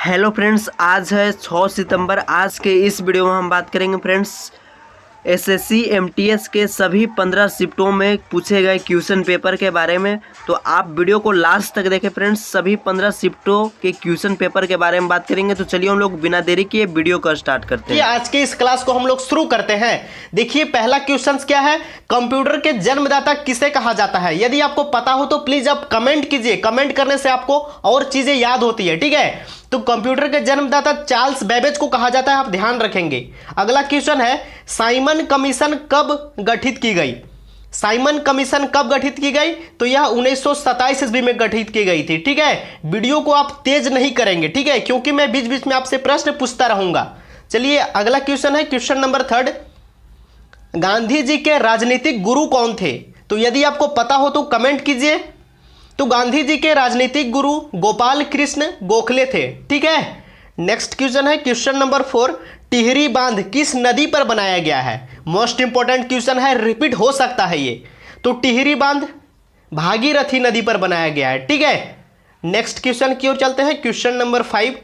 Hello friends, आज है 6 सितंबर। आज के इस वीडियो में हम बात करेंगे फ्रेंड्स एसएससी एमटीएस के सभी 15 शिफ्टों में पूछे गए क्वेश्चन पेपर के बारे में। तो आप वीडियो को लास्ट तक देखें फ्रेंड्स। सभी 15 शिफ्टों के क्वेश्चन पेपर के बारे में बात करेंगे। तो चलिए हम लोग बिना देरी किए वीडियो को स्टार्ट करते हैं। आज के इस क्लास को हम लोग शुरू करते हैं। देखिए पहला क्वेश्चन क्या है, कंप्यूटर के जन्मदाता किसे कहा जाता है। यदि आपको पता हो तो प्लीज आप कमेंट कीजिए। कमेंट करने से आपको और चीजें याद होती है, ठीक है। तो कंप्यूटर के जन्मदाता चार्ल्स बेबेज को कहा जाता है, आप ध्यान रखेंगे। अगला क्वेश्चन है, साइमन कमीशन कब गठित की गई। साइमन कमीशन कब गठित की गई, तो यह 1927 ईस्वी में गठित की गई थी, ठीक है। वीडियो को आप तेज नहीं करेंगे, ठीक है, क्योंकि मैं बीच बीच में आपसे प्रश्न पूछता रहूंगा। चलिए अगला क्वेश्चन है, क्वेश्चन नंबर 3, गांधी जी के राजनीतिक गुरु कौन थे। तो यदि आपको पता हो तो कमेंट कीजिए। तो गांधी जी के राजनीतिक गुरु गोपाल कृष्ण गोखले थे, ठीक है। नेक्स्ट क्वेश्चन है, क्वेश्चन नंबर 4, टिहरी बांध किस नदी पर बनाया गया है। मोस्ट इंपॉर्टेंट क्वेश्चन है, रिपीट हो सकता है ये। तो टिहरी बांध भागीरथी नदी पर बनाया गया है, ठीक है। नेक्स्ट क्वेश्चन की ओर चलते हैं, क्वेश्चन नंबर 5।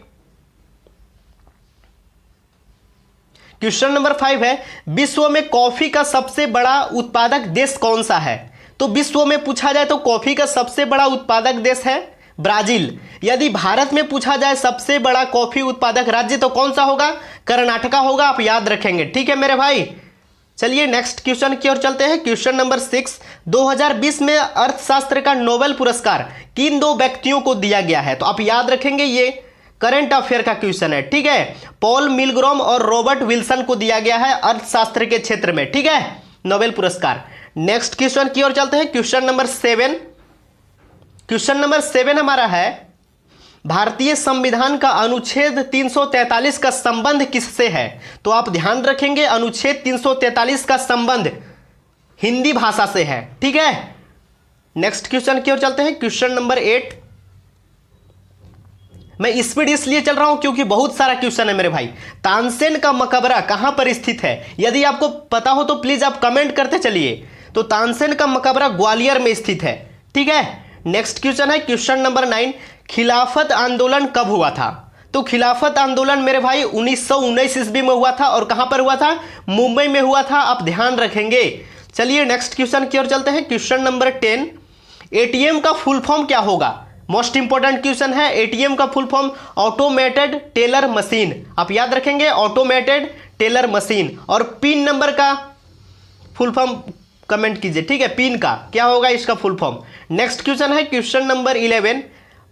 क्वेश्चन नंबर 5 है, विश्व में कॉफी का सबसे बड़ा उत्पादक देश कौन सा है। तो विश्व में पूछा जाए तो कॉफी का सबसे बड़ा उत्पादक देश है ब्राजील। यदि भारत में पूछा जाए सबसे बड़ा कॉफी उत्पादक राज्य तो कौन सा होगा, कर्नाटका होगा, आप याद रखेंगे, ठीक है मेरे भाई। चलिए नेक्स्ट क्वेश्चन की ओर चलते हैं, क्वेश्चन नंबर 6, 2020 में अर्थशास्त्र का नोबेल पुरस्कार किन 2 व्यक्तियों को दिया गया है। तो आप याद रखेंगे, ये करंट अफेयर का क्वेश्चन है, ठीक है। पॉल मिलग्रॉम और रॉबर्ट विल्सन को दिया गया है अर्थशास्त्र के क्षेत्र में, ठीक है, नोबेल पुरस्कार। नेक्स्ट क्वेश्चन की ओर चलते हैं, क्वेश्चन नंबर 7। क्वेश्चन नंबर 7 हमारा है, भारतीय संविधान का अनुच्छेद 343 का संबंध किससे है। तो आप ध्यान रखेंगे, अनुच्छेद 343 का संबंध हिंदी भाषा से है, ठीक है। नेक्स्ट क्वेश्चन की ओर चलते हैं, क्वेश्चन नंबर 8। मैं स्पीड इसलिए चल रहा हूं क्योंकि बहुत सारा क्वेश्चन है मेरे भाई। तानसेन का मकबरा कहां पर स्थित है। यदि आपको पता हो तो प्लीज आप कमेंट करते चलिए। तो तानसेन का मकबरा ग्वालियर में स्थित है, ठीक है। नेक्स्ट क्वेश्चन है, क्वेश्चन नंबर 9, खिलाफत आंदोलन कब हुआ था। तो खिलाफत आंदोलन मेरे भाई 1919 ईस्वी में हुआ था। और कहां पर हुआ था, मुंबई में हुआ था, आप ध्यान रखेंगे। चलिए नेक्स्ट क्वेश्चन की ओर चलते हैं, क्वेश्चन नंबर 10, एटीएम का फुल फॉर्म क्या होगा। मोस्ट इंपॉर्टेंट क्वेश्चन है, एटीएम का full form automated teller machine, आप याद रखेंगे, ऑटोमेटेड टेलर मशीन। और पिन नंबर का फुल फॉर्म कमेंट कीजिए, ठीक है, पिन का क्या होगा इसका फुल फॉर्म। नेक्स्ट क्वेश्चन है, क्वेश्चन नंबर 11,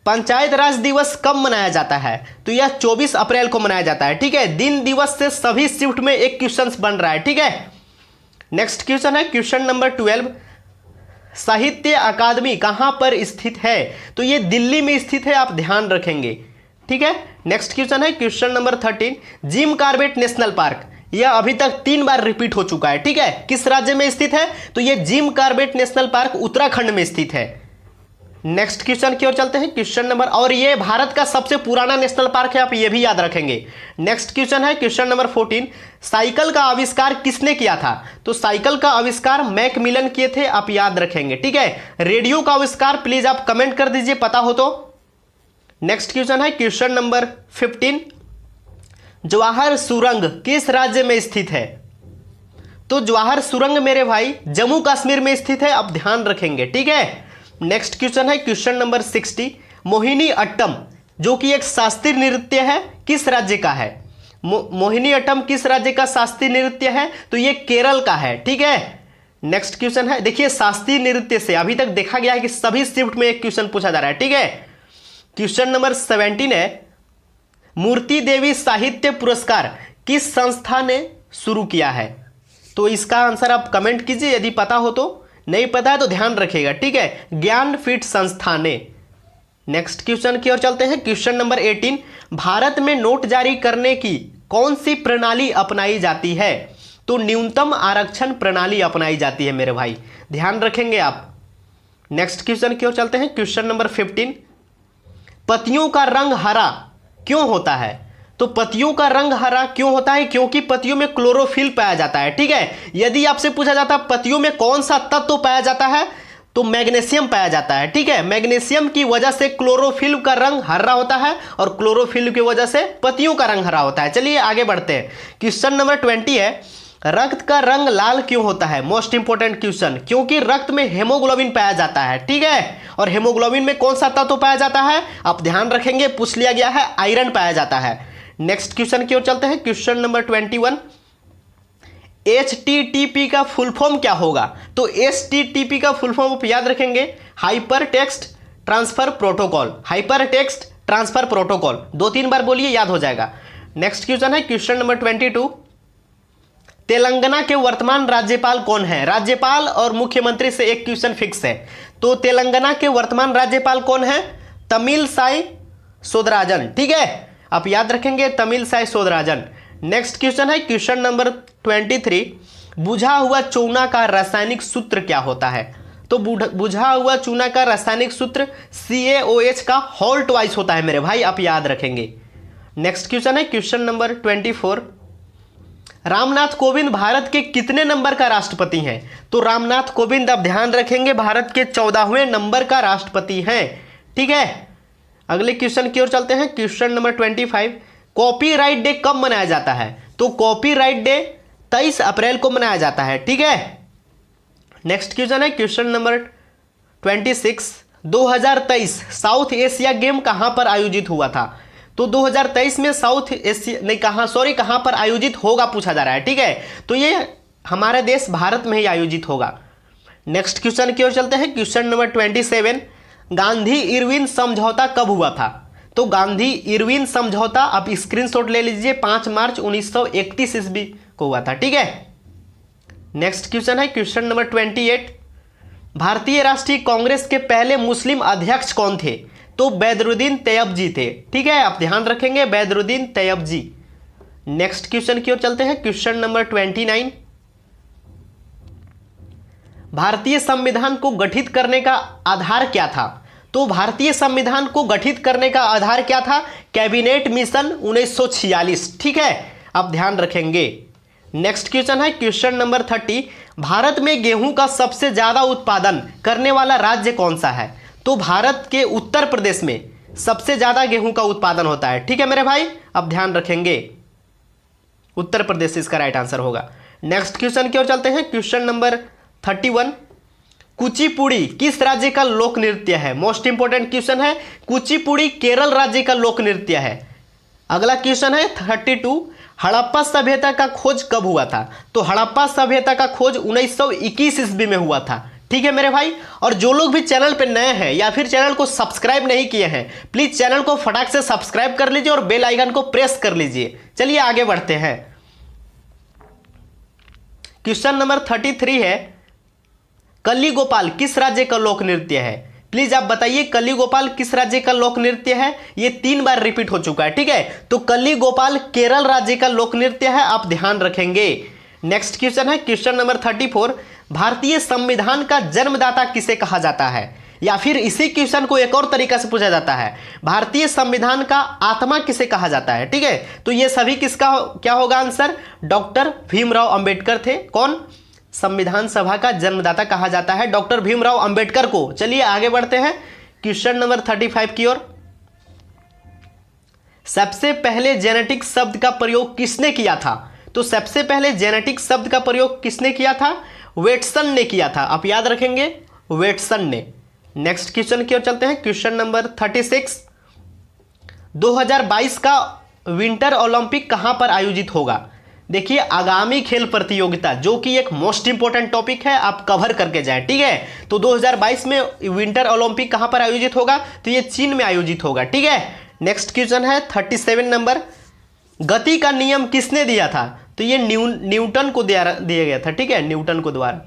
पंचायत राज दिवस कब मनाया जाता है। तो यह 24 अप्रैल को मनाया जाता है, ठीक है। दिन दिवस से सभी शिफ्ट में एक क्वेश्चन बन रहा है, ठीक है। नेक्स्ट क्वेश्चन है, क्वेश्चन नंबर 12, साहित्य अकादमी कहां पर स्थित है। तो यह दिल्ली में स्थित है, आप ध्यान रखेंगे, ठीक है। नेक्स्ट क्वेश्चन है, question number 13, Jim Corbett national park, यह अभी तक 3 बार रिपीट हो चुका है, ठीक है। किस राज्य में स्थित है, तो यह Jim Corbett national park Uttarakhand में स्थित है। नेक्स्ट क्वेश्चन की ओर चलते हैं, क्वेश्चन नंबर, और यह भारत का सबसे पुराना नेशनल पार्क है, आप यह भी याद रखेंगे। नेक्स्ट क्वेश्चन है, क्वेश्चन नंबर 14, साइकिल का आविष्कार किसने किया था। तो साइकिल का आविष्कार मैकमिलन किए थे, आप याद रखेंगे, ठीक है। रेडियो का आविष्कार प्लीज आप कमेंट कर दीजिए पता हो तो। नेक्स्ट क्वेश्चन है, क्वेश्चन नंबर 15, जवाहर सुरंग किस राज्य में स्थित है। तो जवाहर सुरंग मेरे भाई जम्मू कश्मीर में स्थित है, आप ध्यान रखेंगे, ठीक है। नेक्स्ट क्वेश्चन है, क्वेश्चन नंबर 60, मोहिनी अट्टम जो कि एक शास्त्रीय नृत्य है, किस राज्य का है। मोहिनी अट्टम किस राज्य का शास्त्रीय नृत्य है, तो ये केरल का है, ठीक है। नेक्स्ट क्वेश्चन है, देखिए शास्त्रीय नृत्य से अभी तक देखा गया है कि सभी शिफ्ट में एक क्वेश्चन पूछा जा रहा है, ठीक है। क्वेश्चन नंबर 17 है, मूर्ति देवी साहित्य पुरस्कार किस संस्था ने शुरू किया है। तो इसका आंसर आप कमेंट कीजिए यदि पता हो तो, नहीं पता है तो ध्यान रखिएगा, ठीक है, ज्ञानपीठ संस्था ने। नेक्स्ट क्वेश्चन की ओर चलते हैं, क्वेश्चन नंबर 18, भारत में नोट जारी करने की कौन सी प्रणाली अपनाई जाती है। तो न्यूनतम आरक्षण प्रणाली अपनाई जाती है मेरे भाई, ध्यान रखेंगे आप। नेक्स्ट क्वेश्चन की ओर चलते हैं, क्वेश्चन नंबर 15, पत्तियों का रंग हरा क्यों होता है। तो पत्तियों का रंग हरा क्यों होता है, क्योंकि पत्तियों में क्लोरोफिल पाया जाता है, ठीक है। यदि आपसे पूछा जाता है पत्तियों में कौन सा तत्व पाया जाता है, तो मैग्नीशियम पाया जाता है। ठीक है, मैग्नीशियम की वजह से क्लोरोफिल का रंग हरा होता है और क्लोरोफिल की वजह से पत्तियों का रंग हरा होता है। चलिए आगे बढ़ते हैं। क्वेश्चन नंबर 20 है, रक्त का रंग लाल क्यों होता है? मोस्ट इंपोर्टेंट क्वेश्चन, क्योंकि रक्त में हेमोग्लोबिन पाया जाता है। ठीक है, और हेमोग्लोबिन में कौन सा तत्व पाया जाता है? आप ध्यान रखेंगे, पूछ लिया गया है, आयरन पाया जाता है। नेक्स्ट क्वेश्चन की ओर चलते हैं। क्वेश्चन नंबर 21, HTTP का फुल फॉर्म क्या होगा? तो HTTP का फुल फॉर्म आप याद रखेंगे, hyper text transfer protocol. Hyper text transfer protocol 2-3 बार बोलिए, याद हो जाएगा। नेक्स्ट क्वेश्चन है क्वेश्चन नंबर 22, तेलंगाना के वर्तमान राज्यपाल कौन है? राज्यपाल और मुख्यमंत्री से एक क्वेश्चन फिक्स है। तो तेलंगाना के वर्तमान राज्यपाल कौन है? तमिलसाई सौंदरराजन। ठीक है, आप याद रखेंगे, तमिलसाई सौंदरराजन। नेक्स्ट क्वेश्चन है क्वेश्चन नंबर 23, बुझा हुआ चूना का रासायनिक सूत्र क्या होता है? तो बुझा हुआ चूना का रासायनिक सूत्र CaOH का होल ट्वाइस होता है मेरे भाई, आप याद रखेंगे। नेक्स्ट क्वेश्चन है क्वेश्चन नंबर 24, रामनाथ कोविंद भारत के कितने नंबर का राष्ट्रपति हैं? तो रामनाथ कोविंद, आप ध्यान रखेंगे, भारत के 14वें नंबर का राष्ट्रपति हैं। ठीक है, अगले क्वेश्चन की ओर चलते हैं। क्वेश्चन नंबर 25, कॉपीराइट डे कब मनाया जाता है? तो कॉपीराइट डे 23 अप्रैल को मनाया जाता है। ठीक है, नेक्स्ट क्वेश्चन है question number 26, 2023 south Asia game कहां पर आयोजित हुआ था? तो 2023 में साउथ एशिया नहीं, कहां पर आयोजित होगा पूछा जा रहा है। ठीक है, तो ये हमारे देश भारत में ही आयोजित होगा। नेक्स्ट क्वेश्चन की ओर चलते हैं। क्वेश्चन नंबर 27, गांधी इरविन समझौता कब हुआ था? तो गांधी इरविन समझौता, आप स्क्रीनशॉट ले लीजिए, 5 मार्च 1931 ईस्वी को हुआ था। ठीक है, नेक्स्ट क्वेश्चन है क्वेश्चन नंबर 28, भारतीय राष्ट्रीय कांग्रेस के पहले मुस्लिम अध्यक्ष कौन थे? तो बैदरुद्दीन तैयब जी थे। ठीक है, आप ध्यान रखेंगे, बैदरुद्दीन तैयब जी। नेक्स्ट क्वेश्चन की ओर चलते हैं। क्वेश्चन नंबर 29, भारतीय संविधान को गठित करने का आधार क्या था? तो भारतीय संविधान को गठित करने का आधार क्या था? Cabinet mission 1946। ठीक है, आप ध्यान रखेंगे। नेक्स्ट क्वेश्चन है क्वेश्चन नंबर 30, भारत में गेहूं का सबसे ज्यादा उत्पादन करने वाला राज्य कौन सा है? तो भारत के उत्तर प्रदेश में सबसे ज्यादा गेहूं का उत्पादन होता है। ठीक है मेरे भाई, आप ध्यान रखेंगे, उत्तर प्रदेश इसका राइट आंसर होगा। नेक्स्ट क्वेश्चन की ओर चलते हैं। क्वेश्चन नंबर 31, कुचिपुड़ी किस राज्य का लोक नृत्य है? मोस्ट इंपोर्टेंट क्वेश्चन है, कुचिपुड़ी केरल राज्य का लोक नृत्य है। अगला क्वेश्चन है 32, हड़प्पा सभ्यता का खोज कब हुआ था? तो हड़प्पा सभ्यता का खोज 1921 ईस्वी में हुआ था। ठीक है मेरे भाई, और जो लोग भी चैनल पे नए हैं या फिर चैनल को सब्सक्राइब नहीं किए हैं, प्लीज चैनल को फटाक से सब्सक्राइब कर लीजिए और बेल आइकन को प्रेस कर लीजिए। चलिए आगे बढ़ते हैं। क्वेश्चन नंबर 33 है, कली गोपाल किस राज्य का लोक नृत्य है? प्लीज आप बताइए, कली गोपाल किस राज्य का लोक नृत्य है? ये 3 बार रिपीट हो चुका है। ठीक है, तो कली गोपाल केरल राज्य का लोक नृत्य है, आप ध्यान रखेंगे। नेक्स्ट क्वेश्चन है क्वेश्चन नंबर 34, भारतीय संविधान का जन्मदाता किसे कहा जाता है? या फिर इसी क्वेश्चन को एक और तरीका से पूछा जाता है, भारतीय संविधान का आत्मा किसे कहा जाता है? ठीक है, तो ये सभी किसका क्या होगा आंसर? डॉक्टर भीमराव अंबेडकर थे। कौन? संविधान सभा का जन्मदाता कहा जाता है डॉक्टर भीमराव अंबेडकर को। चलिए आगे बढ़ते हैं क्वेश्चन नंबर 35 की ओर। सबसे पहले जेनेटिक शब्द का प्रयोग किसने किया था? तो सबसे पहले जेनेटिक शब्द का प्रयोग किसने किया था? वेटसन ने किया था, आप याद रखेंगे, वेटसन ने। नेक्स्ट क्वेश्चन की ओर चलते हैं। क्वेश्चन नंबर 36, 2022 का विंटर ओलंपिक कहां पर आयोजित होगा? देखिए, आगामी खेल प्रतियोगिता, जो कि एक मोस्ट इंपोर्टेंट टॉपिक है, आप कवर करके जाएं। ठीक है, तो 2022 में विंटर ओलंपिक कहां पर आयोजित होगा? तो ये चीन में आयोजित होगा। ठीक है, नेक्स्ट क्वेश्चन है 37 नंबर, गति का नियम किसने दिया था? तो ये न्यूटन को दिया गया था। ठीक है, न्यूटन को द्वारा।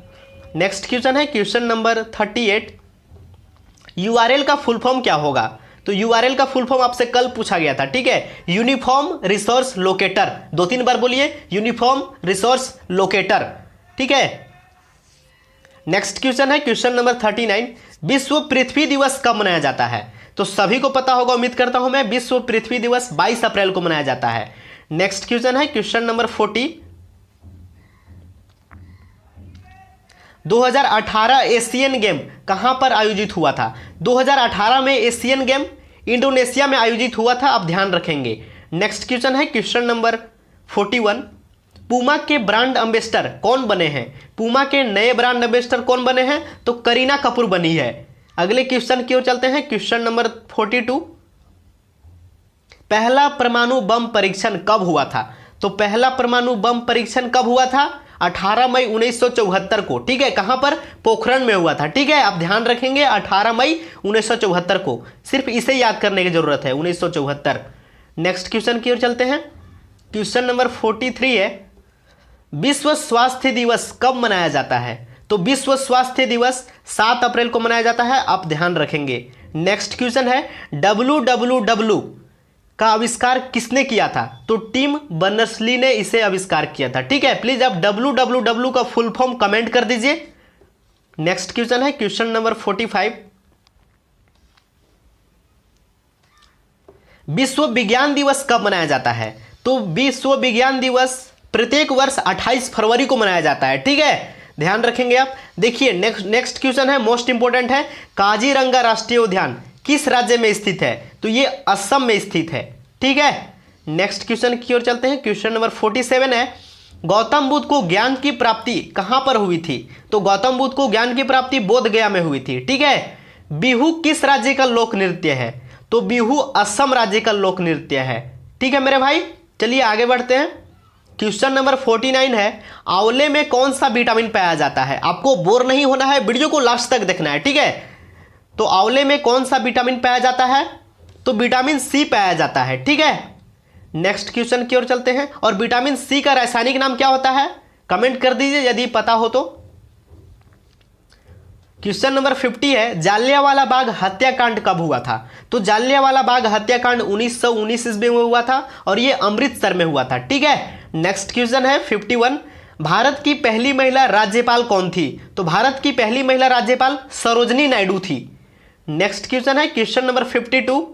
नेक्स्ट क्वेश्चन है क्वेश्चन नंबर 38, यूआरएल का फुल फॉर्म क्या होगा? तो यूआरएल का फुल फॉर्म आपसे कल पूछा गया था। ठीक है, यूनिफॉर्म रिसोर्स लोकेटर, 2-3 बार बोलिए, यूनिफॉर्म रिसोर्स लोकेटर। ठीक है, नेक्स्ट क्वेश्चन है क्वेश्चन नंबर 39, विश्व पृथ्वी दिवस कब मनाया जाता है? तो सभी को पता होगा, उम्मीद करता हूं मैं, विश्व पृथ्वी दिवस 22 अप्रैल को मनाया जाता है। नेक्स्ट क्वेश्चन है क्वेश्चन नंबर 40, 2018 एशियन गेम कहां पर आयोजित हुआ था? 2018 में एशियन गेम इंडोनेशिया में आयोजित हुआ था, आप ध्यान रखेंगे। नेक्स्ट क्वेश्चन है क्वेश्चन नंबर 41। पूमा के ब्रांड एम्बेसडर कौन बने हैं? पूमा के नए ब्रांड एम्बेसडर कौन बने हैं? तो करीना कपूर बनी है। अगले क्वेश्चन की ओर चलते हैं, क्वेश्चन नंबर 42। पहला परमाणु बम परीक्षण कब हुआ था? तो पहला परमाणु बम परीक्षण कब हुआ था? 18 मई 1974 को, ठीक है। कहां पर? पोखरण में हुआ था, ठीक है। आप ध्यान रखेंगे 18 मई 1974 को, सिर्फ इसे याद करने की जरूरत है, 1974। नेक्स्ट क्वेश्चन की ओर चलते हैं, क्वेश्चन नंबर 43 है, विश्व स्वास्थ्य दिवस कब मनाया जाता है? तो विश्व स्वास्थ्य दिवस 7 अप्रैल को मनाया जाता है, आप ध्यान रखेंगे। नेक्स्ट क्वेश्चन है, WWW का आविष्कार किसने किया था? तो टिम बर्नर्स-ली ने इसे आविष्कार किया था, ठीक है। प्लीज आप WWW का फुल फॉर्म कमेंट कर दीजिए। नेक्स्ट क्वेश्चन है क्वेश्चन नंबर 45। विश्व विज्ञान दिवस कब मनाया जाता है? तो विश्व विज्ञान दिवस प्रत्येक वर्ष 28 फरवरी को मनाया जाता है, ठीक है। ध्यान रखेंगे आप। देखिए नेक्स्ट क्वेश्चन है, मोस्ट इंपोर्टेंट है, काजीरंगा राष्ट्रीय उद्यान किस राज्य में स्थित है? तो ये असम में स्थित है, ठीक है। नेक्स्ट क्वेश्चन की ओर चलते हैं, क्वेश्चन नंबर 47 है, गौतम बुद्ध को ज्ञान की प्राप्ति कहां पर हुई थी? तो गौतम बुद्ध को ज्ञान की प्राप्ति बोध गया में हुई थी, ठीक है। बिहू किस राज्य का लोक नृत्य है? तो बिहू असम राज्य का लोक नृत्य है, ठीक है मेरे भाई। चलिए आगे बढ़ते हैं, क्वेश्चन नंबर 49 है, आंवले में कौन सा विटामिन पाया जाता है? आपको बोर नहीं होना है, वीडियो को लास्ट तक देखना है, ठीक है। तो आंवले में कौन सा विटामिन पाया जाता है? तो विटामिन सी पाया जाता है, ठीक है। नेक्स्ट क्वेश्चन की ओर चलते हैं, और विटामिन सी का रासायनिक नाम क्या होता है? कमेंट कर दीजिए यदि पता हो तो। क्वेश्चन नंबर 50 है, जालियांवाला बाग हत्याकांड कब हुआ था? तो जालियांवाला बाग हत्याकांड 1919 ईस्वी में हुआ था, और यह अमृतसर में हुआ था, ठीक है। नेक्स्ट क्वेश्चन है 51, भारत की पहली महिला राज्यपाल कौन थी? तो भारत की पहली महिला राज्यपाल सरोजनी नायडू थी। नेक्स्ट क्वेश्चन है क्वेश्चन नंबर 52,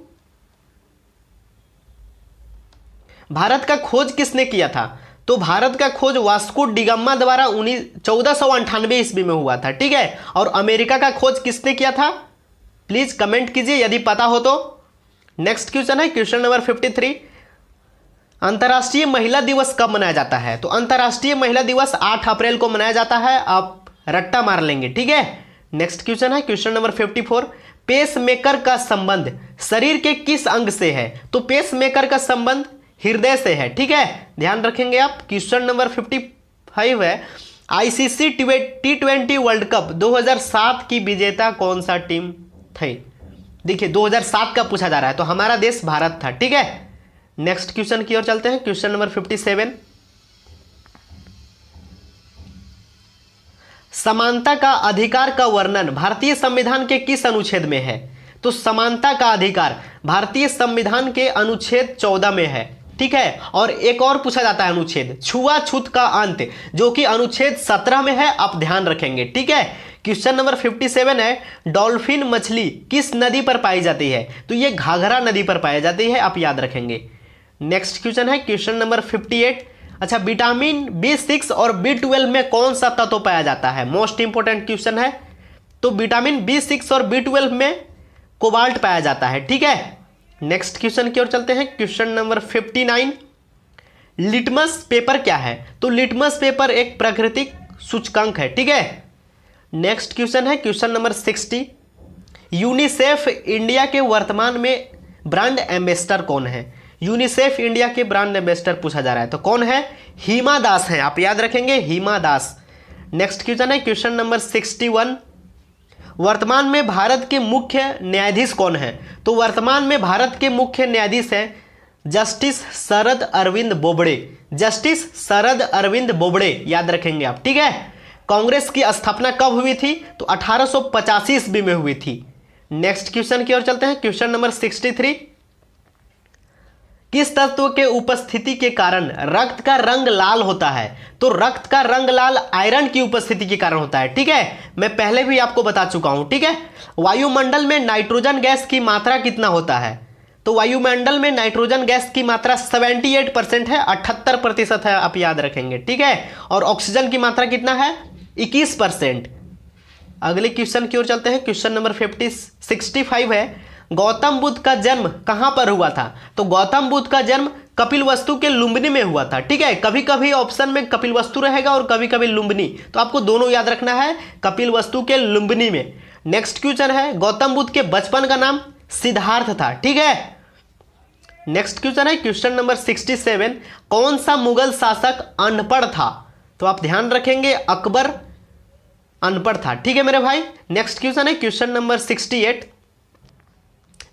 भारत का खोज किसने किया था? तो भारत का खोज वास्को डिगामा द्वारा 1498 ईस्वी में हुआ था, ठीक है। और अमेरिका का खोज किसने किया था? प्लीज कमेंट कीजिए यदि पता हो तो। नेक्स्ट क्वेश्चन है क्वेश्चन नंबर 53, अंतर्राष्ट्रीय महिला दिवस कब मनाया जाता है? तो अंतर्राष्ट्रीय महिला दिवस 8 अप्रैल को मनाया जाता है, आप रट्टा मार लेंगे, ठीक है। नेक्स्ट क्वेश्चन है क्वेश्चन नंबर 54, पेसमेकर का संबंध शरीर के किस अंग से है? तो पेसमेकर का संबंध हृदय से है, ठीक है। ध्यान रखेंगे आप। क्वेश्चन नंबर 55 है, आईसीसी T20 वर्ल्ड कप 2007 की विजेता कौन सा टीम थी? देखिए 2007 का पूछा जा रहा है, तो हमारा देश भारत था, ठीक है। नेक्स्ट क्वेश्चन की ओर चलते हैं, क्वेश्चन नंबर 57, समानता का अधिकार का वर्णन भारतीय संविधान के किस अनुच्छेद में है? तो समानता का अधिकार भारतीय संविधान के अनुच्छेद 14 में है, ठीक है। और एक और पूछा जाता है अनुच्छेद, छुआछूत का अंत, जो कि अनुच्छेद 17 में है, आप ध्यान रखेंगे, ठीक है। क्वेश्चन नंबर 57 है, डॉल्फिन मछली किस नदी पर पाई जाती है? तो ये घाघरा नदी पर पाई जाती है, आप याद रखेंगे। नेक्स्ट क्वेश्चन है क्वेश्चन नंबर 58, अच्छा विटामिन B6 और B12 में कौन सा तत्व पाया जाता है? मोस्ट इंपोर्टेंट क्वेश्चन है। तो विटामिन B6 और B12 में कोबाल्ट पाया जाता है, ठीक है। नेक्स्ट क्वेश्चन की ओर चलते हैं, क्वेश्चन नंबर 59, लिटमस पेपर क्या है? तो लिटमस पेपर एक प्राकृतिक सूचकांक है, ठीक है। नेक्स्ट क्वेश्चन है क्वेश्चन नंबर 60, यूनिसेफ इंडिया के वर्तमान में ब्रांड एम्बेसडर कौन है? यूनिसेफ इंडिया के ब्रांड एम्बेसडर पूछा जा रहा है, तो कौन है? हिमा दास है, आप याद रखेंगे, हिमा दास। नेक्स्ट क्वेश्चन है क्वेश्चन नंबर 61, वर्तमान में भारत के मुख्य न्यायाधीश कौन है? तो वर्तमान में भारत के मुख्य न्यायाधीश हैं जस्टिस शरद अरविंद बोबड़े, जस्टिस शरद अरविंद बोबड़े, याद रखेंगे आप, ठीक है। कांग्रेस की स्थापना कब हुई थी? तो 1885 ईस्वी में हुई थी। नेक्स्ट क्वेश्चन की ओर चलते हैं, क्वेश्चन नंबर 63, किस तत्व के उपस्थिति के कारण रक्त का रंग लाल होता है? तो रक्त का रंग लाल आयरन की उपस्थिति के कारण होता है, ठीक है। मैं पहले भी आपको बता चुका हूं, ठीक है। वायुमंडल में नाइट्रोजन गैस की मात्रा कितना होता है? तो वायुमंडल में नाइट्रोजन गैस की मात्रा 78% है, 78% है, आप याद रखेंगे, ठीक है। और ऑक्सीजन की मात्रा कितना है? 21%, अगले क्वेश्चन की ओर चलते हैं। क्वेश्चन नंबर 65 है, गौतम बुद्ध का जन्म कहां पर हुआ था? तो गौतम बुद्ध का जन्म कपिलवस्तु के लुम्बिनी में हुआ था। ठीक है, कभी कभी ऑप्शन में कपिलवस्तु रहेगा और कभी कभी लुम्बिनी, तो आपको दोनों याद रखना है, कपिलवस्तु के लुम्बिनी में। नेक्स्ट क्वेश्चन है, गौतम बुद्ध के बचपन का नाम सिद्धार्थ था। ठीक है, नेक्स्ट क्वेश्चन है क्वेश्चन नंबर 67, कौन सा मुगल शासक अनपढ़ था? तो आप ध्यान रखेंगे अकबर अनपढ़ था। ठीक है मेरे भाई। नेक्स्ट क्वेश्चन है क्वेश्चन नंबर 68,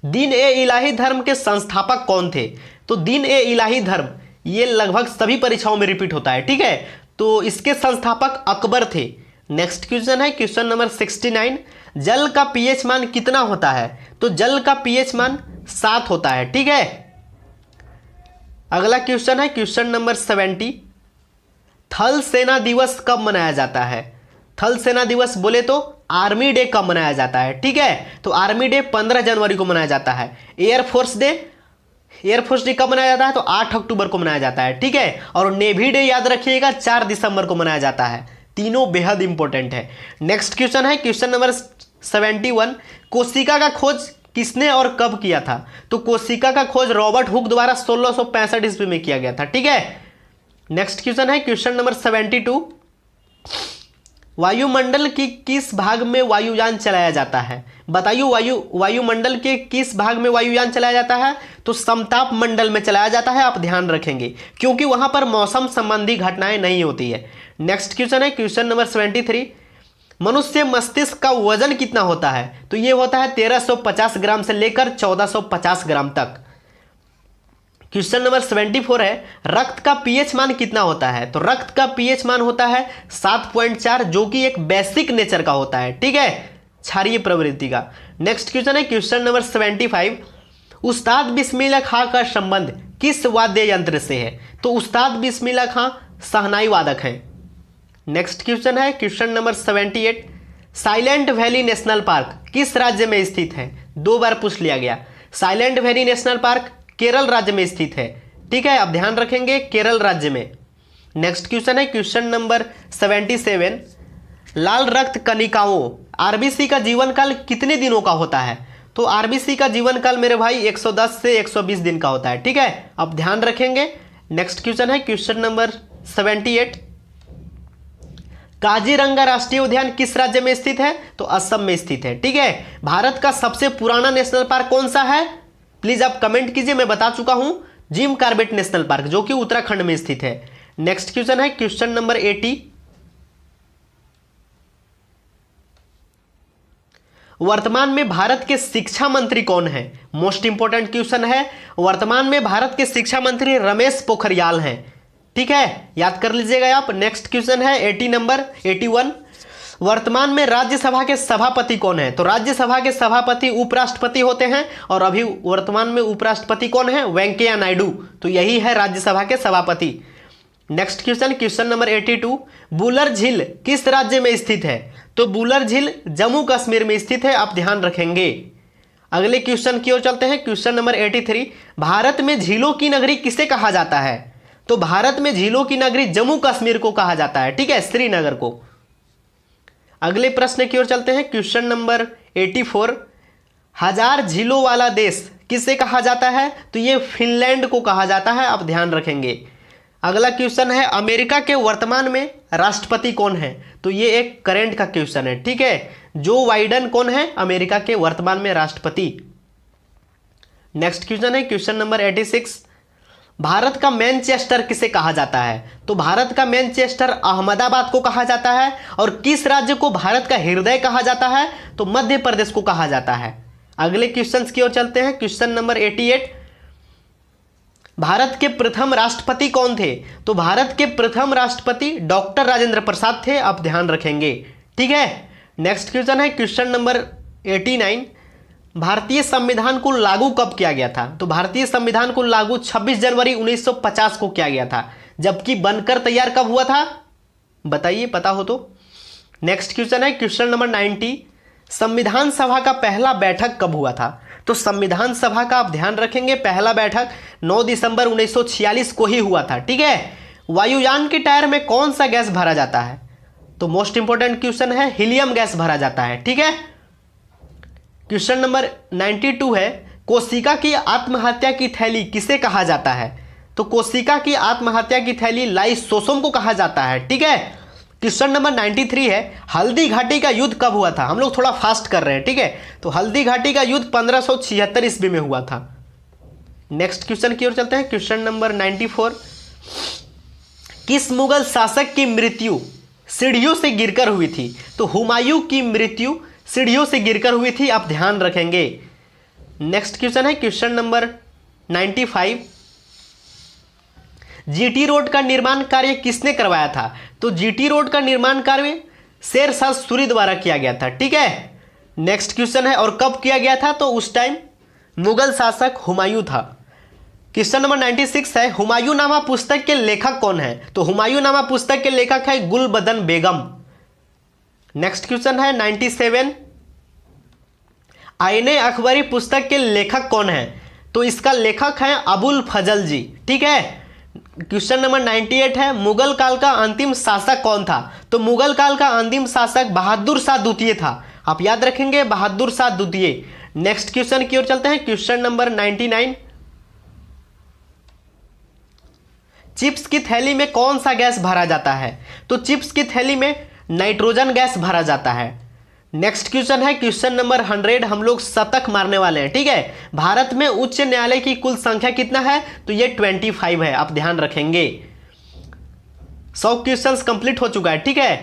दीन ए इलाही धर्म के संस्थापक कौन थे? तो दीन ए इलाही धर्म ये लगभग सभी परीक्षाओं में रिपीट होता है। ठीक है, तो इसके संस्थापक अकबर थे। नेक्स्ट क्वेश्चन है क्वेश्चन नंबर 69, जल का पीएच मान कितना होता है? तो जल का पीएच मान 7 होता है। ठीक है, अगला क्वेश्चन है क्वेश्चन नंबर 70, थल सेना दिवस कब मनाया जाता है? थल सेना दिवस बोले तो आर्मी डे कब मनाया जाता है? ठीक है, तो आर्मी डे 15 जनवरी को मनाया जाता है। एयरफोर्स डे कब मनाया जाता है? तो 8 अक्टूबर को मनाया जाता है। ठीक है, और नेवी डे याद रखिएगा 4 दिसंबर को मनाया जाता है। तीनों बेहद इंपॉर्टेंट है। नेक्स्ट क्वेश्चन है क्वेश्चन नंबर 71, कोशिका का खोज किसने और कब किया था? तो कोशिका का खोज रॉबर्ट हुक द्वारा 1665 ईस्वी में किया गया था। ठीक है, नेक्स्ट क्वेश्चन है क्वेश्चन नंबर 72, वायुमंडल की किस भाग में वायुयान चलाया जाता है? बताइए, वायुमंडल के किस भाग में वायुयान चलाया जाता है? तो समताप मंडल में चलाया जाता है। आप ध्यान रखेंगे क्योंकि वहां पर मौसम संबंधी घटनाएं नहीं होती है। नेक्स्ट क्वेश्चन है क्वेश्चन नंबर 73, मनुष्य मस्तिष्क का वजन कितना होता है? तो यह होता है 1350 ग्राम से लेकर 1450 ग्राम तक। क्वेश्चन नंबर 74 है, रक्त का पीएच मान कितना होता है? तो रक्त का पीएच मान होता है 7.4, जो कि एक बेसिक नेचर का होता है। ठीक है, क्षारीय प्रवृत्ति का। नेक्स्ट क्वेश्चन है क्वेश्चन नंबर 75, उस्ताद बिस्मिल्लाह खां का संबंध किस वाद्य यंत्र से है? तो उस्ताद बिस्मिल्लाह खां शहनाई वादक हैं। नेक्स्ट क्वेश्चन है question number 78, silent valley national park किस राज्य में स्थित है? 2 बार पूछ लिया गया। Silent valley national park Kerala राज्य में स्थित है। ठीक है, आप ध्यान रखेंगे केरल राज्य में। नेक्स्ट क्वेश्चन है क्वेश्चन नंबर 77, लाल रक्त कणिकाओं आरबीसी का जीवन काल कितने दिनों का होता है? तो आरबीसी का जीवन काल मेरे भाई 110 से 120 दिन का होता है। ठीक है, आप ध्यान रखेंगे। नेक्स्ट क्वेश्चन है क्वेश्चन नंबर 78, काजीरंगा राष्ट्रीय उद्यान किस राज्य में स्थित है? तो असम में स्थित है। ठीक है, भारत का सबसे पुराना नेशनल पार्क कौन सा है? प्लीज आप कमेंट कीजिए। मैं बता चुका हूं, जिम कार्बेट नेशनल पार्क, जो कि उत्तराखंड में स्थित है। नेक्स्ट क्वेश्चन है क्वेश्चन नंबर 80, वर्तमान में भारत के शिक्षा मंत्री कौन है? मोस्ट इंपोर्टेंट क्वेश्चन है। वर्तमान में भारत के शिक्षा मंत्री रमेश पोखरियाल हैं। ठीक है, याद कर लीजिएगा आप। नेक्स्ट क्वेश्चन है 80 नंबर 81, वर्तमान में राज्यसभा के सभापति कौन है? तो राज्यसभा के सभापति उपराष्ट्रपति होते हैं, और अभी वर्तमान में उपराष्ट्रपति कौन है? वेंकैया नायडू। तो यही है राज्यसभा के सभापति। नेक्स्ट क्वेश्चन नंबर 82, बुलर झील किस राज्य में स्थित है? तो बुलर झील जम्मू कश्मीर में स्थित है। आप ध्यान रखेंगे। अगले क्वेश्चन की ओर चलते हैं। क्वेश्चन नंबर 83, भारत में झीलों की नगरी किसे कहा जाता है? तो भारत में झीलों की नगरी जम्मू कश्मीर को कहा जाता है। ठीक है, श्रीनगर को। अगले प्रश्न की ओर चलते हैं। क्वेश्चन नंबर 84, हजार झीलों वाला देश किसे कहा जाता है? तो ये फिनलैंड को कहा जाता है। आप ध्यान रखेंगे। अगला क्वेश्चन है, अमेरिका के वर्तमान में राष्ट्रपति कौन है? तो ये एक करंट का क्वेश्चन है। ठीक है, जो बाइडेन कौन है अमेरिका के वर्तमान में राष्ट्रपति। नेक्स्ट क्वेश्चन है क्वेश्चन नंबर 86, भारत का मैनचेस्टर किसे कहा जाता है? तो भारत का मैनचेस्टर अहमदाबाद को कहा जाता है। और किस राज्य को भारत का हृदय कहा जाता है? तो मध्य प्रदेश को कहा जाता है। अगले क्वेश्चन की ओर चलते हैं। क्वेश्चन नंबर 88, भारत के प्रथम राष्ट्रपति कौन थे? तो भारत के प्रथम राष्ट्रपति डॉक्टर राजेंद्र प्रसाद थे। आप ध्यान रखेंगे। ठीक है, नेक्स्ट क्वेश्चन है क्वेश्चन नंबर 89, भारतीय संविधान को लागू कब किया गया था? तो भारतीय संविधान को लागू 26 जनवरी 1950 को किया गया था। जबकि बनकर तैयार कब हुआ था? बताइए, पता हो तो। नेक्स्ट क्वेश्चन है क्वेश्चन नंबर 90, संविधान सभा का पहला बैठक कब हुआ था? तो संविधान सभा का आप ध्यान रखेंगे पहला बैठक 9 दिसंबर 1946 को ही हुआ था। ठीक है, वायुयान के टायर में कौन सा गैस भरा जाता है? तो मोस्ट इंपॉर्टेंट क्वेश्चन है, हीलियम गैस भरा जाता है। ठीक है, क्वेश्चन नंबर 92 है, कोशिका की आत्महत्या की थैली किसे कहा जाता है? तो कोशिका की आत्महत्या की थैली लाइसोसोम को कहा जाता है। ठीक है, क्वेश्चन नंबर 93 है, हल्दी घाटी का युद्ध कब हुआ था? हम लोग थोड़ा फास्ट कर रहे हैं। ठीक है, तो हल्दी घाटी का युद्ध 1576 ईस्वी में हुआ था। नेक्स्ट क्वेश्चन की ओर चलते हैं, क्वेश्चन नंबर 94, किस मुगल शासक की मृत्यु सीढ़ियों से गिरकर हुई थी? तो हुमायूं की मृत्यु सीढ़ियों से गिरकर हुई थी, आप ध्यान रखेंगे। नेक्स्ट क्वेश्चन है क्वेश्चन नंबर 95, जीटी रोड का निर्माण कार्य किसने करवाया था? तो जीटी रोड का निर्माण कार्य शेर शाह सूरी द्वारा किया गया था। ठीक है, नेक्स्ट क्वेश्चन है, और कब किया गया था? तो उस टाइम मुगल शासक हुमायूं था। क्वेश्चन नंबर 96 है, हुमायूंनामा पुस्तक के लेखक कौन है? तो हुमायूंनामा पुस्तक के लेखक है गुलबदन बेगम। नेक्स्ट क्वेश्चन है 97, आईने अकबरी पुस्तक के लेखक कौन है? तो इसका लेखक है अबुल फजल जी। ठीक है, क्वेश्चन नंबर 98 है, मुगल काल का अंतिम शासक कौन था? तो मुगल काल का अंतिम शासक बहादुर शाह द्वितीय था, आप याद रखेंगे, बहादुर शाह द्वितीय। नेक्स्ट क्वेश्चन की ओर चलते हैं, क्वेश्चन नंबर 99, चिप्स की थैली में कौन सा गैस भरा जाता है? तो चिप्स की थैली में नाइट्रोजन गैस भरा जाता है। नेक्स्ट क्वेश्चन है क्वेश्चन नंबर 100, हम लोग शतक मारने वाले हैं। ठीक है, भारत में उच्च न्यायालय की कुल संख्या कितना है? तो ये 25 है, आप ध्यान रखेंगे। 100 क्वेश्चंस कंप्लीट हो चुका है। ठीक है,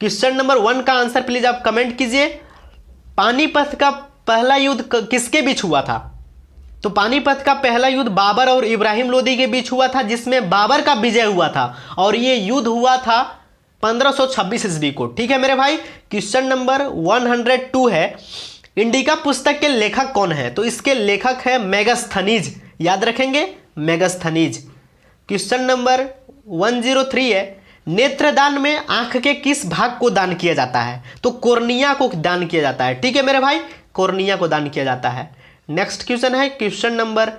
क्वेश्चन नंबर 1 का आंसर प्लीज आप कमेंट कीजिए। पानीपत का पहला युद्ध किसके बीच हुआ था? तो पानीपत का पहला युद्ध बाबर और इब्राहिम लोदी के बीच हुआ था, जिसमें बाबर का विजय हुआ था, और ये युद्ध हुआ था 1526 ईस्वी को। ठीक है मेरे भाई, क्वेश्चन नंबर 102 है, इंडिका पुस्तक के लेखक कौन है? तो इसके लेखक है मेगास्थनीज, याद रखेंगे, मेगास्थनीज। क्वेश्चन नंबर 103 है, नेत्रदान में आंख के किस भाग को दान किया जाता है? तो कोर्निया को दान किया जाता है। ठीक है मेरे भाई, कोर्निया को दान किया जाता है। नेक्स्ट क्वेश्चन है क्वेश्चन नंबर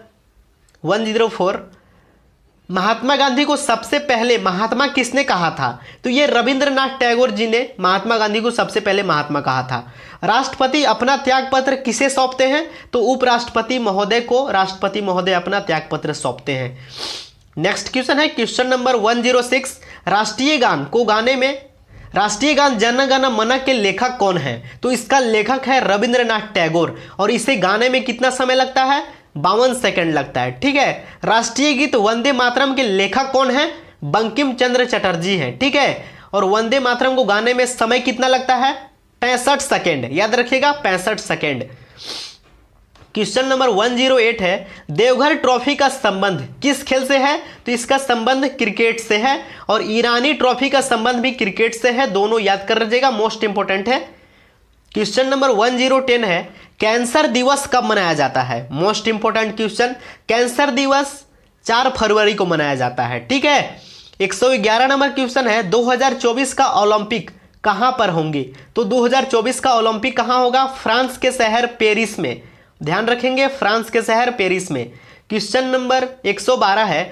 104, महात्मा गांधी को सबसे पहले महात्मा किसने कहा था? तो ये रविंद्रनाथ टैगोर जी ने महात्मा गांधी को सबसे पहले महात्मा कहा था। राष्ट्रपति अपना त्यागपत्र किसे सौंपते हैं? तो उपराष्ट्रपति महोदय को राष्ट्रपति महोदय अपना त्यागपत्र सौंपते हैं। नेक्स्ट क्वेश्चन है क्वेश्चन नंबर 106, राष्ट्रीय गान को गाने में राष्ट्रीय गान जन गण मन के लेखक कौन है? तो इसका लेखक है रविंद्रनाथ टैगोर, और इसे गाने में कितना समय लगता है? 52 सेकंड लगता है। ठीक है, राष्ट्रीय गीत वंदे मातरम के लेखक कौन है? बंकिम चंद्र चटर्जी हैं। ठीक है, और वंदे मातरम को गाने में समय कितना लगता है? 65 सेकेंड, याद रखिएगा, 65 सेकेंड। क्वेश्चन नंबर 108 है, देवघर ट्रॉफी का संबंध किस खेल से है? तो इसका संबंध क्रिकेट से है, और ईरानी ट्रॉफी का संबंध भी क्रिकेट से है, दोनों याद कर लीजिएगा, मोस्ट इंपॉर्टेंट है। क्वेश्चन नंबर 1010 है, कैंसर दिवस कब मनाया जाता है? मोस्ट इंपॉर्टेंट क्वेश्चन, कैंसर दिवस 4 फरवरी को मनाया जाता है। ठीक है, 111 नंबर क्वेश्चन है, 2024 का ओलंपिक कहां पर होंगे? तो 2024 का ओलंपिक कहां होगा? फ्रांस के शहर पेरिस में, ध्यान रखेंगे, फ्रांस के शहर पेरिस में। क्वेश्चन नंबर 112 है,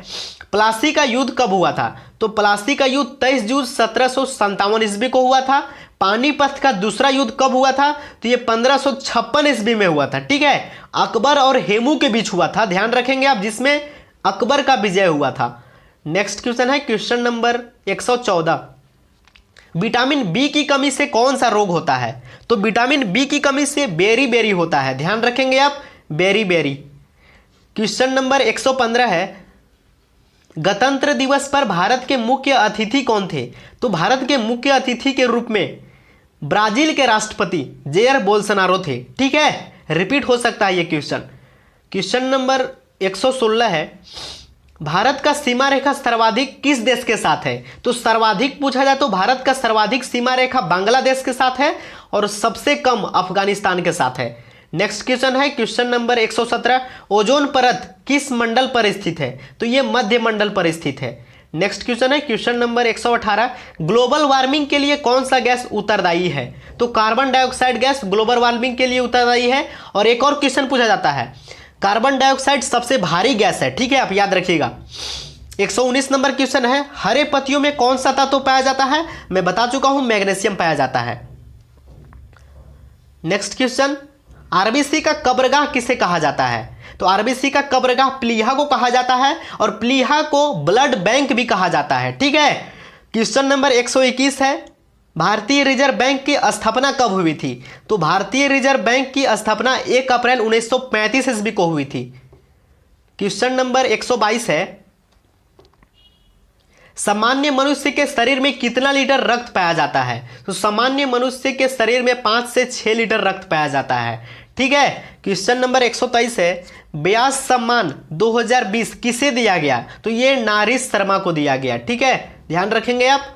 प्लासी का युद्ध कब हुआ था? तो प्लासी का युद्ध 23 जून 1757 ईस्वी को हुआ था। पानीपत का दूसरा युद्ध कब हुआ था? तो ये 1556 ईस्वी में हुआ था। ठीक है, अकबर और हेमू के बीच हुआ था, ध्यान रखेंगे आप, जिसमें अकबर का विजय हुआ था। नेक्स्ट क्वेश्चन है क्वेश्चन नंबर 114, विटामिन बी की कमी से कौन सा रोग होता है? तो विटामिन बी की कमी से बेरी होता है, ध्यान रखेंगे आप, बेरी। क्वेश्चन नंबर 115 है, गणतंत्र दिवस पर भारत के मुख्य अतिथि कौन थे? तो भारत के मुख्य अतिथि के रूप में ब्राजील के राष्ट्रपति जेयर बोल्सोनारो थे। ठीक है, रिपीट हो सकता है ये क्वेश्चन। क्वेश्चन नंबर 116 है, भारत का सीमा रेखा सर्वाधिक किस देश के साथ है? तो सर्वाधिक पूछा जाए तो भारत का सर्वाधिक सीमा रेखा बांग्लादेश के साथ है, और सबसे कम अफगानिस्तान के साथ है। नेक्स्ट क्वेश्चन है क्वेश्चन नंबर 117, ओजोन परत किस मंडल पर स्थित है? तो ये मध्य मंडल पर स्थित है। नेक्स्ट क्वेश्चन है क्वेश्चन नंबर 118, ग्लोबल वार्मिंग के लिए कौन सा गैस उत्तरदायी है? तो carbon dioxide gas global warming के लिए उत्तरदायी है। और एक और क्वेश्चन पूछा जाता है, कार्बन डाइऑक्साइड सबसे भारी गैस है। ठीक है, आप याद रखिएगा, 119 नंबर क्वेश्चन है, हरे पत्तियों में कौन सा तत्व पाया जाता है? मैं बता चुका हूं, मैग्नीशियम पाया जाता है। नेक्स्ट क्वेश्चन, आरबीसी का कब्रगाह किसे कहा जाता है? तो आरबीसी का कब्रगाह प्लीहा को कहा जाता है और प्लीहा को ब्लड बैंक भी कहा जाता है। ठीक है। क्वेश्चन नंबर 121 है, भारतीय रिजर्व बैंक की स्थापना कब हुई थी? तो भारतीय रिजर्व बैंक की स्थापना 1 अप्रैल 1935 ईस्वी को हुई थी। क्वेश्चन नंबर 122 है, सामान्य मनुष्य के शरीर में कितना लीटर रक्त पाया जाता है? तो सामान्य मनुष्य के शरीर में 5 से 6 लीटर रक्त पाया जाता है। ठीक है। क्वेश्चन नंबर 123 है, व्यास सम्मान 2020 किसे दिया गया? तो ये नारिश शर्मा को दिया गया। ठीक है, ध्यान रखेंगे आप,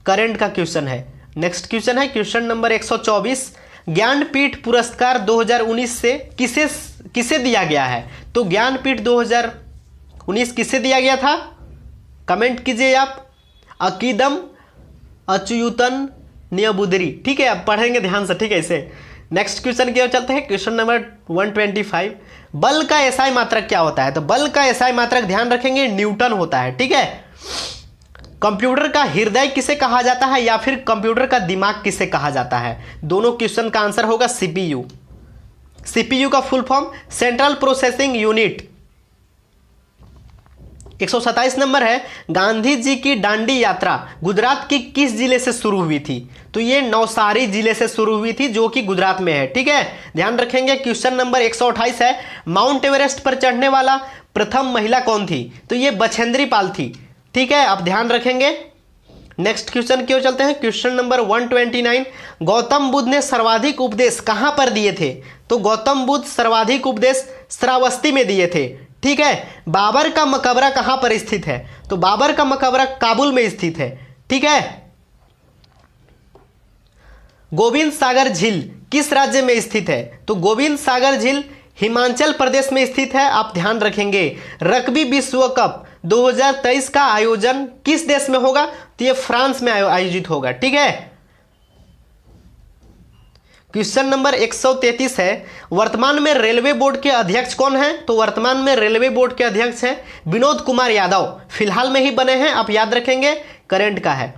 करंट का क्वेश्चन है। नेक्स्ट क्वेश्चन है क्वेश्चन नंबर 124, ज्ञानपीठ पुरस्कार 2019 से किसे दिया गया है? तो ज्ञानपीठ 2019 किसे दिया गया था? कमेंट कीजिए आप। अकीदम अच्युतन नियबुदरी। ठीक है, अब पढ़ेंगे ध्यान से। ठीक है, इसे नेक्स्ट क्वेश्चन की ओर चलते हैं। क्वेश्चन नंबर 125, बल का एसआई मात्रक क्या होता है? तो बल का एसआई मात्रक ध्यान रखेंगे न्यूटन होता है। ठीक है। कंप्यूटर का हृदय किसे कहा जाता है या फिर कंप्यूटर का दिमाग किसे कहा जाता है? दोनों क्वेश्चन का आंसर होगा सीपीयू। सीपीयू का full form central processing unit. 127 number है, गांधी जी की दांडी यात्रा गुजरात की किस जिले से शुरू हुई थी? तो ये नवसारी जिले से शुरू हुई थी, जो कि गुजरात में है। ठीक है, ध्यान रखेंगे। क्वेश्चन नंबर 128 है, माउंट एवरेस्ट पर चढ़ने वाला प्रथम महिला कौन थी? तो ये बछेंद्री पाल थी। ठीक है, आप ध्यान रखेंगे। नेक्स्ट क्वेश्चन की ओर चलते हैं। क्वेश्चन नंबर 129, गौतम बुद्ध ने सर्वाधिक उपदेश कहां पर दिए थे? तो गौतम बुद्ध सर्वाधिक उपदेश श्रावस्ती में दिए थे। ठीक है। बाबर का मकबरा कहां पर स्थित है? तो बाबर का मकबरा काबुल में स्थित है। ठीक है। गोविंद सागर झील किस राज्य में स्थित है? तो गोविंद सागर झील हिमाचल प्रदेश में स्थित है। आप ध्यान रखेंगे। रग्बी विश्व कप 2023 का आयोजन किस देश में होगा? तो ये फ्रांस में आयोजित होगा। ठीक है। क्वेश्चन नंबर 133 है, वर्तमान में रेलवे बोर्ड के अध्यक्ष कौन हैं? तो वर्तमान में रेलवे बोर्ड के अध्यक्ष हैं विनोद कुमार यादव। फिलहाल में ही बने हैं, आप याद रखेंगे, करंट का है।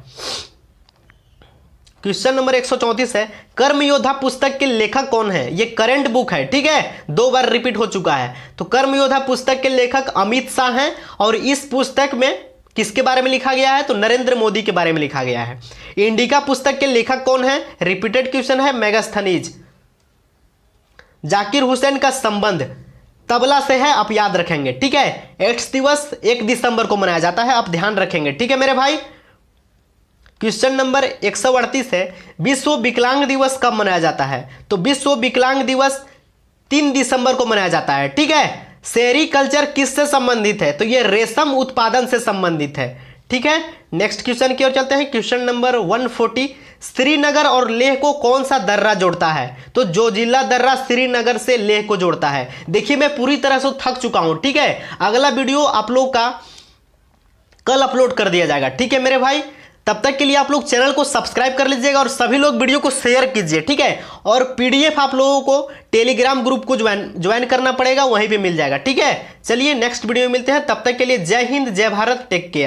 क्वेश्चन नंबर 134 है, कर्मयोद्धा पुस्तक के लेखक कौन है? ये करंट बुक है। ठीक है, 2 बार रिपीट हो चुका है। तो कर्मयोद्धा पुस्तक के लेखक अमित शाह हैं और इस पुस्तक में किसके बारे में लिखा गया है? तो नरेंद्र मोदी के बारे में लिखा गया है। इंडिका पुस्तक के लेखक कौन है? रिपीटेड क्वेश्चन है, मेगास्थनीज। जाकिर हुसैन का संबंध तबला से है, आप याद रखेंगे। ठीक है। एड्स दिवस 1 दिसंबर को मनाया जाता है, आप ध्यान रखेंगे। ठीक है मेरे भाई। क्वेश्चन नंबर 138 है, विश्व विकलांग दिवस कब मनाया जाता है? तो विश्व विकलांग दिवस 3 दिसंबर को मनाया जाता है। ठीक है। सेरीकल्चर किससे संबंधित है? तो ये रेशम उत्पादन से संबंधित है। ठीक है। नेक्स्ट क्वेश्चन की ओर चलते हैं। क्वेश्चन नंबर 140, श्रीनगर और लेह को कौन सा दर्रा जोड़ता है? तो जोजिला दर्रा श्रीनगर से लेह को जोड़ता है। देखिए मैं पूरी तरह से थक चुका हूं। ठीक है, अगला वीडियो आप लोग का कल अपलोड कर दिया जाएगा। ठीक है मेरे भाई, तब तक के लिए आप लोग चैनल को सब्सक्राइब कर लीजिएगा और सभी लोग वीडियो को शेयर कीजिए। ठीक है, और पीडीएफ आप लोगों को टेलीग्राम ग्रुप को ज्वाइन करना पड़ेगा, वहीं पे मिल जाएगा। ठीक है, चलिए नेक्स्ट वीडियो में मिलते हैं, तब तक के लिए जय हिंद, जय भारत, टेक केयर।